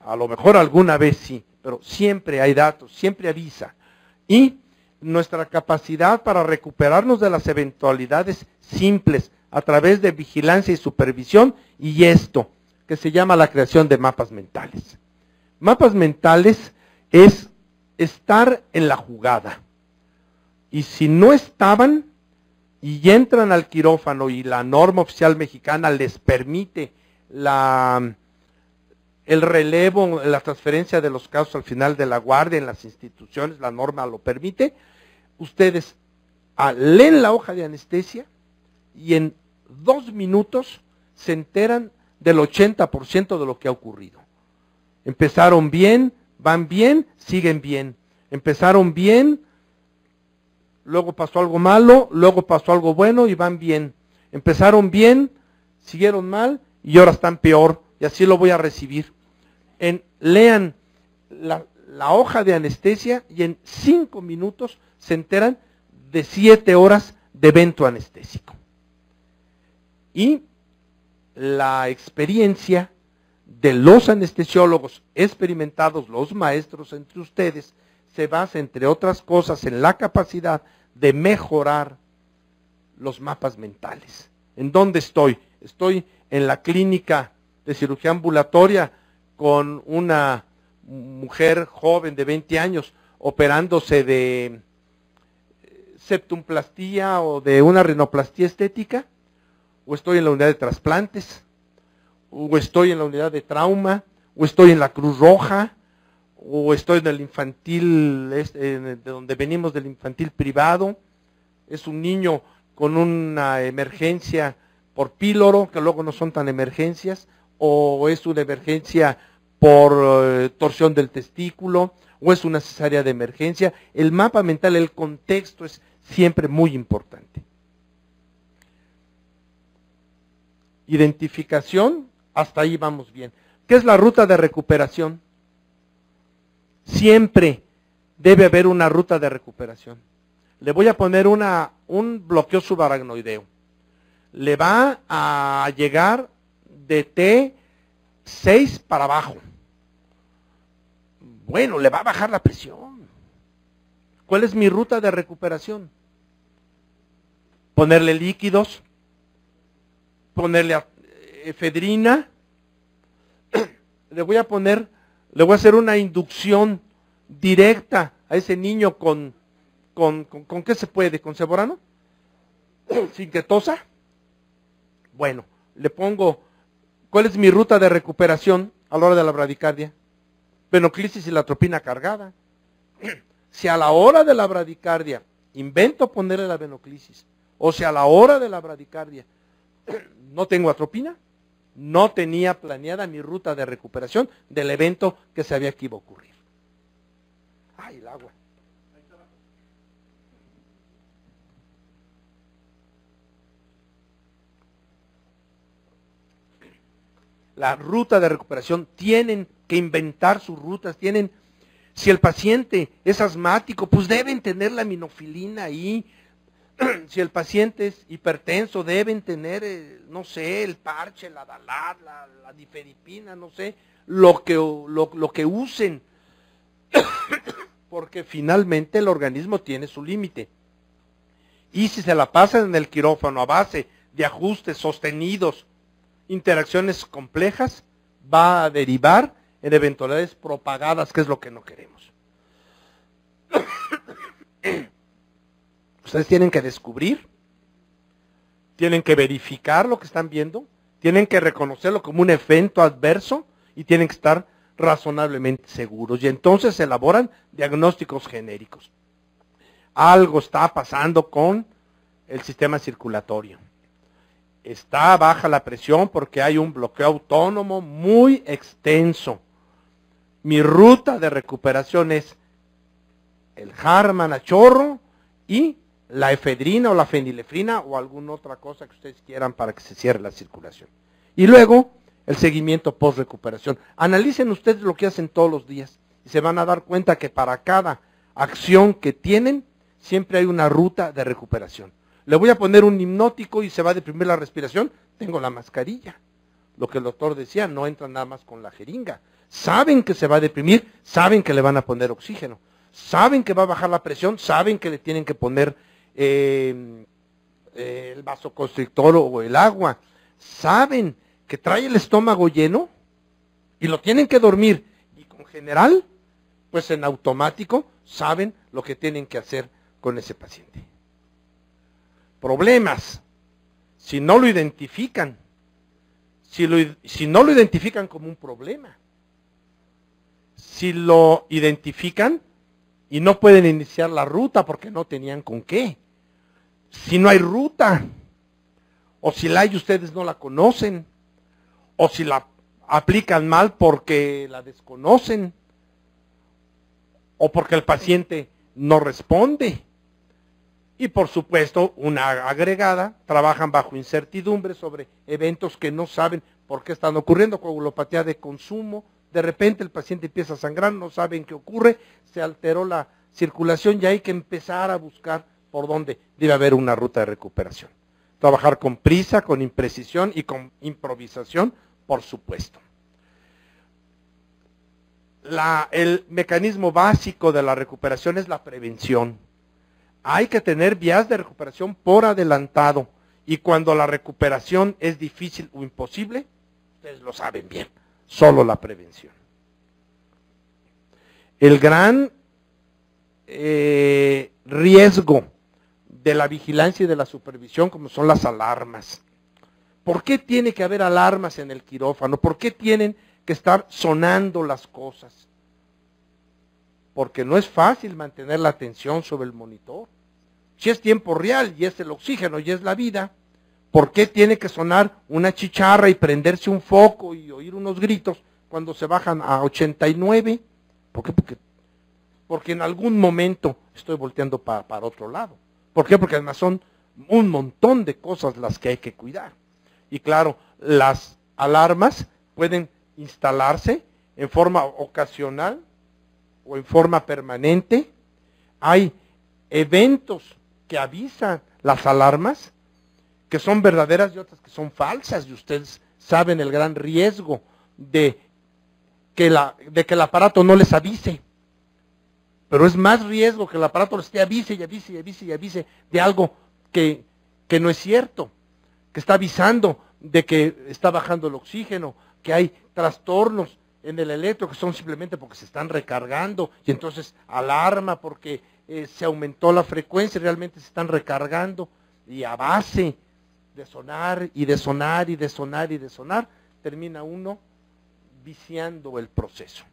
A lo mejor alguna vez sí, pero siempre hay datos, siempre avisa. Y nuestra capacidad para recuperarnos de las eventualidades simples a través de vigilancia y supervisión, y esto, que se llama la creación de mapas mentales. Mapas mentales es estar en la jugada. Y si no estaban y entran al quirófano y la norma oficial mexicana les permite el relevo, la transferencia de los casos al final de la guardia en las instituciones, la norma lo permite, ustedes leen la hoja de anestesia y en 2 minutos se enteran del 80% de lo que ha ocurrido. Empezaron bien, van bien, siguen bien. Empezaron bien, luego pasó algo malo, luego pasó algo bueno y van bien. Empezaron bien, siguieron mal y ahora están peor, y así lo voy a recibir. Lean la hoja de anestesia y en 5 minutos se enteran de 7 horas de evento anestésico. Y la experiencia de los anestesiólogos experimentados, los maestros entre ustedes, se basa, entre otras cosas, en la capacidad de mejorar los mapas mentales. ¿En dónde estoy? Estoy en la clínica de cirugía ambulatoria con una mujer joven de 20 años operándose de septumplastía o de una rinoplastía estética, o estoy en la unidad de trasplantes, o estoy en la unidad de trauma, o estoy en la Cruz Roja, o estoy en el infantil, de donde venimos del infantil privado, es un niño con una emergencia por píloro, que luego no son tan emergencias, o es una emergencia por torsión del testículo, o es una cesárea de emergencia. El mapa mental, el contexto es siempre muy importante. Identificación, hasta ahí vamos bien. ¿Qué es la ruta de recuperación? Siempre debe haber una ruta de recuperación. Le voy a poner un bloqueo subaracnoideo. Le va a llegar de T6 para abajo. Bueno, le va a bajar la presión. ¿Cuál es mi ruta de recuperación? Ponerle líquidos, ponerle efedrina. Le voy a hacer una inducción directa a ese niño ¿con qué se puede? ¿Con ceborano? ¿Sin que tosa? Bueno, le pongo, ¿cuál es mi ruta de recuperación a la hora de la bradicardia? Venoclisis y la atropina cargada. Si a la hora de la bradicardia invento ponerle la venoclisis, o si a la hora de la bradicardia no tengo atropina, no tenía planeada mi ruta de recuperación del evento que sabía que iba a ocurrir. ¡Ay, el agua! La ruta de recuperación, tienen que inventar sus rutas, si el paciente es asmático, pues deben tener la aminofilina ahí. Si el paciente es hipertenso, deben tener, no sé, el parche, la Dalat, la difedipina, no sé, lo que usen. Porque finalmente el organismo tiene su límite. Y si se la pasan en el quirófano a base de ajustes sostenidos, interacciones complejas, va a derivar en eventualidades propagadas, que es lo que no queremos. Ustedes tienen que descubrir, tienen que verificar lo que están viendo, tienen que reconocerlo como un evento adverso y tienen que estar razonablemente seguros. Y entonces se elaboran diagnósticos genéricos. Algo está pasando con el sistema circulatorio. Está baja la presión porque hay un bloqueo autónomo muy extenso. Mi ruta de recuperación es el Harman a chorro y la efedrina o la fenilefrina o alguna otra cosa que ustedes quieran para que se cierre la circulación. Y luego el seguimiento post-recuperación. Analicen ustedes lo que hacen todos los días y se van a dar cuenta que para cada acción que tienen siempre hay una ruta de recuperación. Le voy a poner un hipnótico y se va a deprimir la respiración, tengo la mascarilla. Lo que el doctor decía, no entran nada más con la jeringa. Saben que se va a deprimir, saben que le van a poner oxígeno, saben que va a bajar la presión, saben que le tienen que poner el vasoconstrictor o el agua, saben que trae el estómago lleno y lo tienen que dormir. Y con general, pues en automático, saben lo que tienen que hacer con ese paciente. Problemas, si no lo identifican, si no lo identifican como un problema, si lo identifican y no pueden iniciar la ruta porque no tenían con qué, si no hay ruta, o si la hay y ustedes no la conocen, o si la aplican mal porque la desconocen, o porque el paciente no responde. Y por supuesto, una agregada, trabajan bajo incertidumbre sobre eventos que no saben por qué están ocurriendo, coagulopatía de consumo, de repente el paciente empieza a sangrar, no saben qué ocurre, se alteró la circulación y hay que empezar a buscar por dónde debe haber una ruta de recuperación. Trabajar con prisa, con imprecisión y con improvisación, por supuesto. El mecanismo básico de la recuperación es la prevención. Hay que tener vías de recuperación por adelantado y cuando la recuperación es difícil o imposible, ustedes lo saben bien, solo la prevención. El gran riesgo de la vigilancia y de la supervisión, como son las alarmas. ¿Por qué tiene que haber alarmas en el quirófano? ¿Por qué tienen que estar sonando las cosas? Porque no es fácil mantener la atención sobre el monitor. Si es tiempo real y es el oxígeno y es la vida, ¿por qué tiene que sonar una chicharra y prenderse un foco y oír unos gritos cuando se bajan a 89? ¿Por qué? Porque en algún momento estoy volteando para otro lado. ¿Por qué? Porque además son un montón de cosas las que hay que cuidar. Y claro, las alarmas pueden instalarse en forma ocasional o en forma permanente. Hay eventos que avisan las alarmas, que son verdaderas y otras que son falsas, y ustedes saben el gran riesgo de que el aparato no les avise. Pero es más riesgo que el aparato les esté avise y avise y avise y avise de algo que no es cierto, que está avisando de que está bajando el oxígeno, que hay trastornos en el electro que son simplemente porque se están recargando y entonces alarma porque se aumentó la frecuencia y realmente se están recargando, y a base de sonar y de sonar y de sonar y de sonar, termina uno viciando el proceso.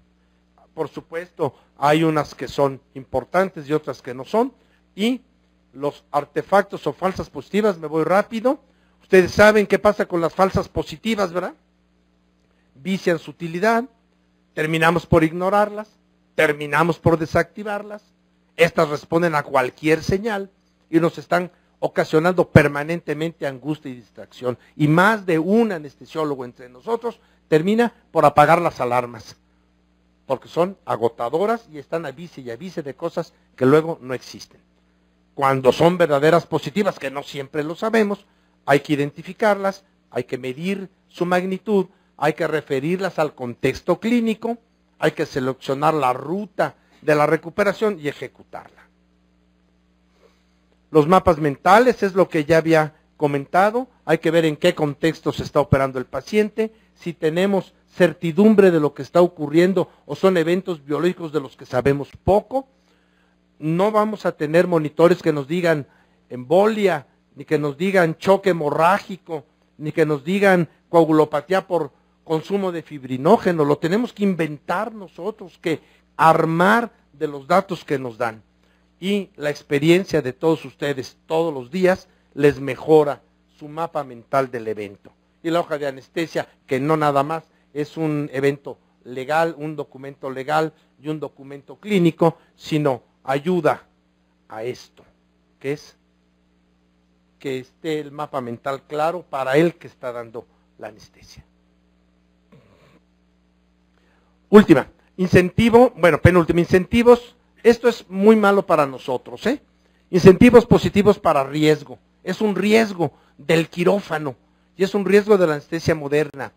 Por supuesto, hay unas que son importantes y otras que no son, y los artefactos o falsas positivas, me voy rápido. Ustedes saben qué pasa con las falsas positivas, ¿verdad? Vician su utilidad, terminamos por ignorarlas, terminamos por desactivarlas, estas responden a cualquier señal y nos están ocasionando permanentemente angustia y distracción. Y más de un anestesiólogo entre nosotros termina por apagar las alarmas, porque son agotadoras y están avise y avise de cosas que luego no existen. Cuando son verdaderas positivas, que no siempre lo sabemos, hay que identificarlas, hay que medir su magnitud, hay que referirlas al contexto clínico, hay que seleccionar la ruta de la recuperación y ejecutarla. Los mapas mentales es lo que ya había comentado, hay que ver en qué contexto se está operando el paciente, si tenemos certidumbre de lo que está ocurriendo o son eventos biológicos de los que sabemos poco. No vamos a tener monitores que nos digan embolia, ni que nos digan choque hemorrágico, ni que nos digan coagulopatía por consumo de fibrinógeno. Lo tenemos que inventar nosotros, que armar de los datos que nos dan. Y la experiencia de todos ustedes todos los días les mejora su mapa mental del evento. Y la hoja de anestesia, que no nada más es un evento legal, un documento legal y un documento clínico, sino ayuda a esto, que es que esté el mapa mental claro para el que está dando la anestesia. Última, penúltima, incentivos. Esto es muy malo para nosotros, ¿eh? Incentivos positivos para riesgo. Es un riesgo del quirófano y es un riesgo de la anestesia moderna.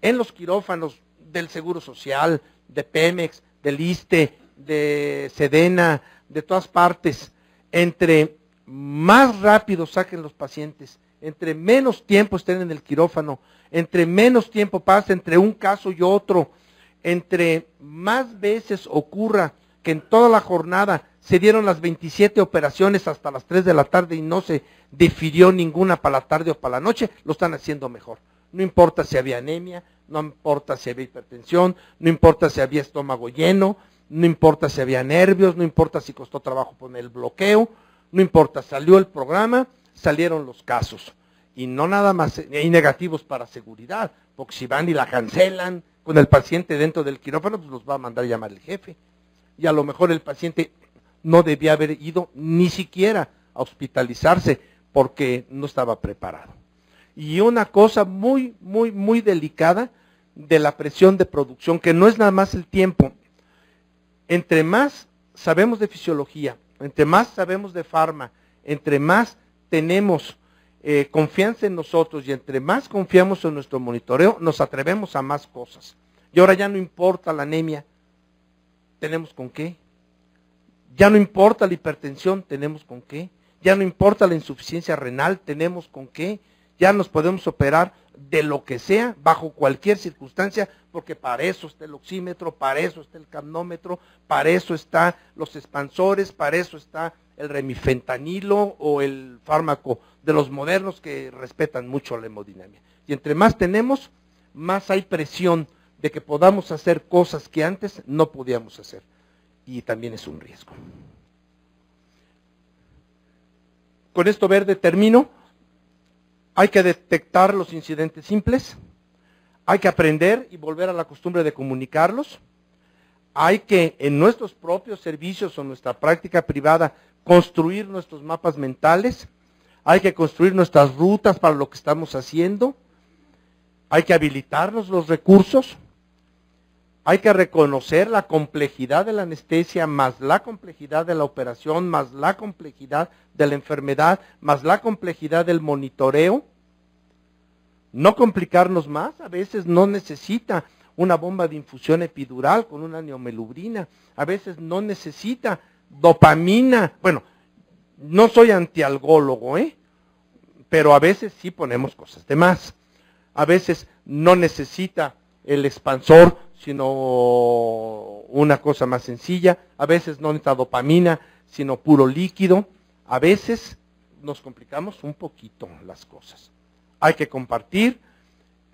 En los quirófanos del Seguro Social, de Pemex, del ISSSTE, de Sedena, de todas partes, entre más rápido saquen los pacientes, entre menos tiempo estén en el quirófano, entre menos tiempo pase entre un caso y otro, entre más veces ocurra que en toda la jornada se dieron las 27 operaciones hasta las 3 de la tarde y no se difirió ninguna para la tarde o para la noche, lo están haciendo mejor. No importa si había anemia, no importa si había hipertensión, no importa si había estómago lleno, no importa si había nervios, no importa si costó trabajo poner el bloqueo, no importa, salió el programa, salieron los casos. Y no nada más, hay negativos para seguridad, porque si van y la cancelan con el paciente dentro del quirófano, pues los va a mandar a llamar el jefe. Y a lo mejor el paciente no debía haber ido ni siquiera a hospitalizarse porque no estaba preparado. Y una cosa muy, muy, muy delicada de la presión de producción, que no es nada más el tiempo. Entre más sabemos de fisiología, entre más sabemos de farma, entre más tenemos confianza en nosotros y entre más confiamos en nuestro monitoreo, nos atrevemos a más cosas. Y ahora ya no importa la anemia, ¿tenemos con qué? Ya no importa la hipertensión, ¿tenemos con qué? Ya no importa la insuficiencia renal, ¿tenemos con qué? ya nos podemos operar de lo que sea, bajo cualquier circunstancia, porque para eso está el oxímetro, para eso está el capnómetro, para eso están los expansores, para eso está el remifentanilo o el fármaco de los modernos que respetan mucho la hemodinamia. Y entre más tenemos, más hay presión de que podamos hacer cosas que antes no podíamos hacer. Y también es un riesgo. Con esto verde termino. Hay que detectar los incidentes simples, hay que aprender y volver a la costumbre de comunicarlos, hay que en nuestros propios servicios o nuestra práctica privada construir nuestros mapas mentales, hay que construir nuestras rutas para lo que estamos haciendo, hay que habilitarnos los recursos, hay que reconocer la complejidad de la anestesia, más la complejidad de la operación, más la complejidad de la enfermedad, más la complejidad del monitoreo. No complicarnos más, a veces no necesita una bomba de infusión epidural con una neomelubrina, a veces no necesita dopamina. Bueno, no soy antialgólogo, pero a veces sí ponemos cosas de más. A veces no necesita el expansor, sino una cosa más sencilla. A veces no necesita dopamina, sino puro líquido. A veces nos complicamos un poquito las cosas. Hay que compartir,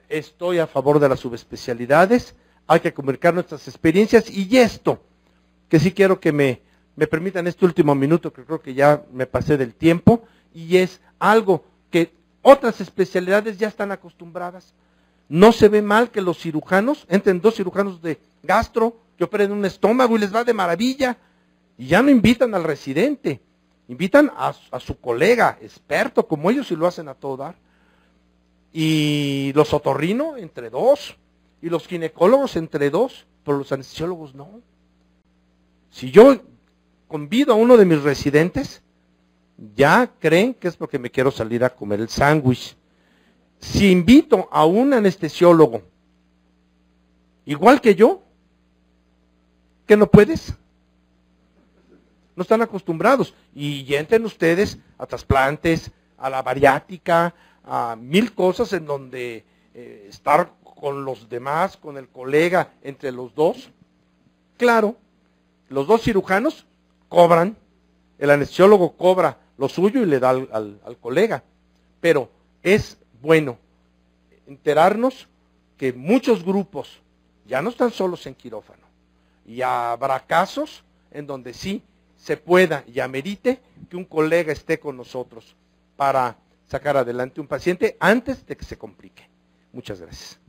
estoy a favor de las subespecialidades, hay que comunicar nuestras experiencias y esto, que sí quiero que me permitan este último minuto, que creo que ya me pasé del tiempo, y es algo que otras especialidades ya están acostumbradas. No se ve mal que los cirujanos, entren 2 cirujanos de gastro, que operen un estómago y les va de maravilla, y ya no invitan al residente, invitan a su colega experto como ellos y lo hacen a todo dar. Y los otorrino entre 2, y los ginecólogos entre 2, pero los anestesiólogos no. Si yo convido a uno de mis residentes, ya creen que es porque me quiero salir a comer el sándwich. Si invito a un anestesiólogo, igual que yo, ¿qué no puedes? No están acostumbrados. Y entren ustedes a trasplantes, a la bariátrica, a 1000 cosas en donde estar con los demás, con el colega, entre los 2. Claro, los 2 cirujanos cobran, el anestesiólogo cobra lo suyo y le da al colega, pero es bueno enterarnos que muchos grupos ya no están solos en quirófano, y habrá casos en donde sí se pueda y amerite que un colega esté con nosotros para sacar adelante un paciente antes de que se complique. Muchas gracias.